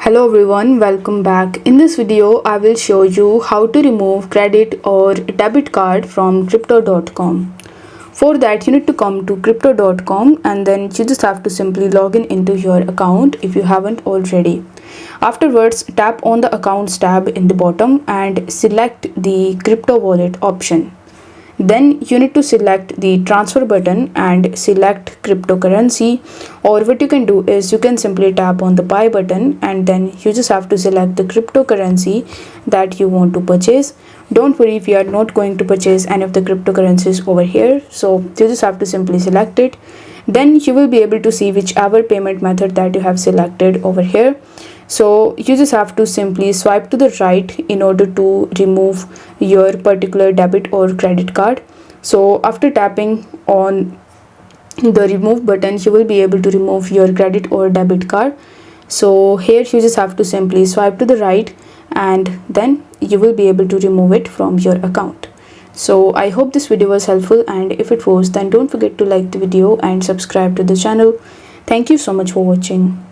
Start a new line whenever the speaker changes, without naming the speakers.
Hello everyone, welcome back. In this video, I will show you how to remove credit or debit card from crypto.com. For that, you need to come to crypto.com and then you just have to simply log in into your account if you haven't already. Afterwards, tap on the accounts tab in the bottom and select the crypto wallet option. Then you need to select the transfer button and select cryptocurrency, or what you can do is you can simply tap on the buy button and then you just have to select the cryptocurrency that you want to purchase. Don't worry if you are not going to purchase any of the cryptocurrencies over here, so you just have to simply select it. Then you will be able to see whichever payment method that you have selected over here. So you just have to simply swipe to the right in order to remove your particular debit or credit card. So after tapping on the remove button, you will be able to remove your credit or debit card. So here you just have to simply swipe to the right and then you will be able to remove it from your account. So I hope this video was helpful, and if it was, then don't forget to like the video and subscribe to the channel. Thank you so much for watching.